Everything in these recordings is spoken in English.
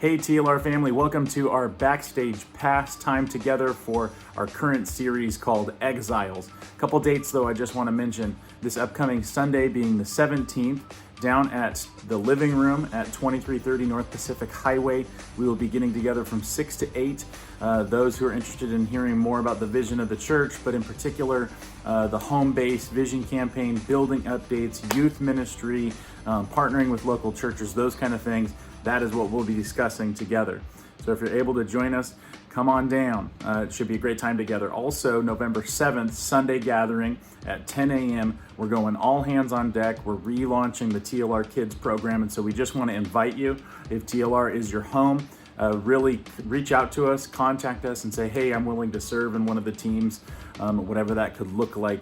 Hey TLR family, welcome to our Backstage Pass time together for our current series called Exiles. A couple dates though I just want to mention. This upcoming Sunday being the 17th, down at the Living Room at 2330 North Pacific Highway. We will be getting together from 6 to 8. Those who are interested in hearing more about the vision of the church, but in particular the home-based vision campaign, building updates, youth ministry, partnering with local churches, those kind of things. That is what we'll be discussing together. So if you're able to join us, come on down. It should be a great time together. Also, November 7th, Sunday gathering at 10 a.m. We're going all hands on deck. We're relaunching the TLR Kids program. And so we just want to invite you, if TLR is your home, really reach out to us, contact us and say, hey, I'm willing to serve in one of the teams, whatever that could look like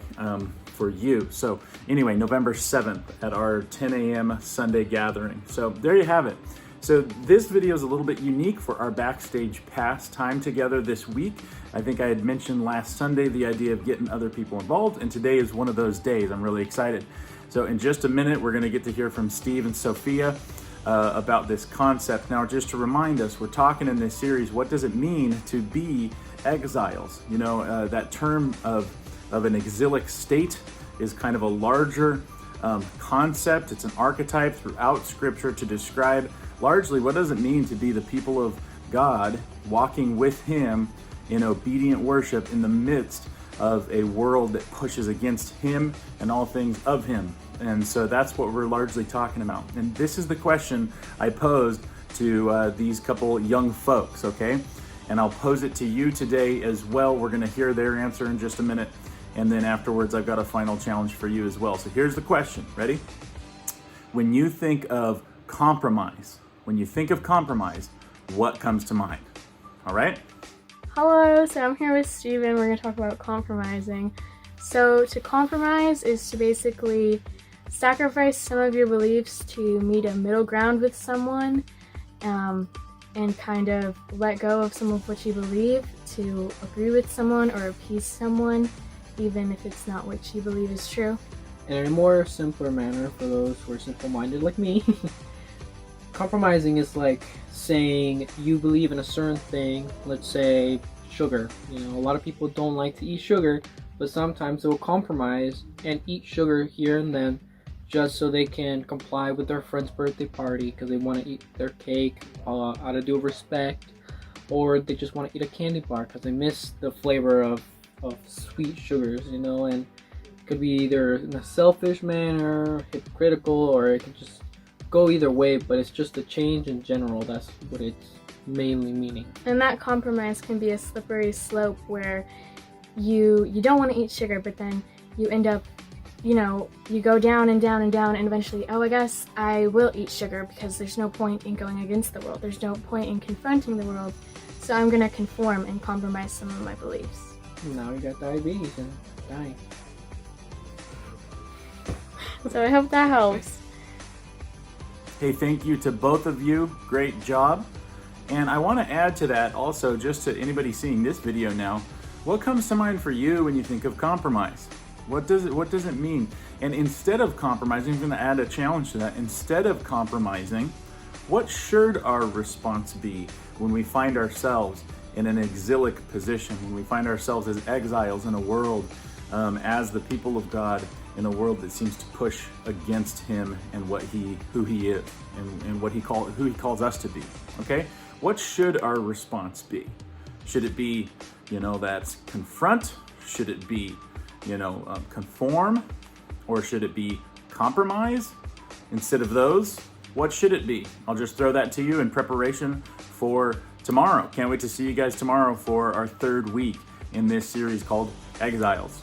for you. So anyway, November 7th at our 10 a.m. Sunday gathering. So there you have it. So this video is a little bit unique for our Backstage Pass time together this week. I think I had mentioned last Sunday the idea of getting other people involved, and today is one of those days. I'm really excited. So in just a minute, we're gonna get to hear from Steve and Sophia about this concept. Now, just to remind us, we're talking in this series, what does it mean to be exiles? You know, that term of an exilic state is kind of a larger concept. It's an archetype throughout Scripture to describe largely what does it mean to be the people of God, walking with Him in obedient worship in the midst of a world that pushes against Him and all things of Him. And so that's what we're largely talking about. And this is the question I posed to these couple young folks, okay? And I'll pose it to you today as well. We're gonna hear their answer in just a minute. And then afterwards, I've got a final challenge for you as well. So here's the question, ready? When you think of compromise, what comes to mind? All right? Hello, so I'm here with Steven. We're going to talk about compromising. So to compromise is to basically sacrifice some of your beliefs to meet a middle ground with someone, and kind of let go of some of what you believe to agree with someone or appease someone, even if it's not what you believe is true. And in a more simpler manner for those who are simple-minded like me, compromising is like saying you believe in a certain thing, let's say sugar. You know, a lot of people don't like to eat sugar, but sometimes they'll compromise and eat sugar here and then just so they can comply with their friend's birthday party because they want to eat their cake out of due respect, or they just want to eat a candy bar because they miss the flavor of sweet sugars, you know. And it could be either in a selfish manner, hypocritical, or it could just go either way, but it's just a change in general. That's what it's mainly meaning. And that compromise can be a slippery slope where you don't want to eat sugar, but then you end up, you know, you go down and down and down, and eventually, oh, I guess I will eat sugar because there's no point in going against the world. There's no point in confronting the world, so I'm going to conform and compromise some of my beliefs. Now you got diabetes and dying. So I hope that helps. Hey, thank you to both of you. Great job. And I want to add to that also, just to anybody seeing this video now, what comes to mind for you when you think of compromise? What does it mean? And instead of compromising, I'm going to add a challenge to that. Instead of compromising, what should our response be when we find ourselves in an exilic position, when we find ourselves as exiles in a world, as the people of God, in a world that seems to push against Him and who He is, and who He calls us to be? Okay, what should our response be? Should it be, you know, that's confront? Should it be, you know, conform? Or should it be compromise? Instead of those, what should it be? I'll just throw that to you in preparation for tomorrow. Can't wait to see you guys tomorrow for our third week in this series called Exiles.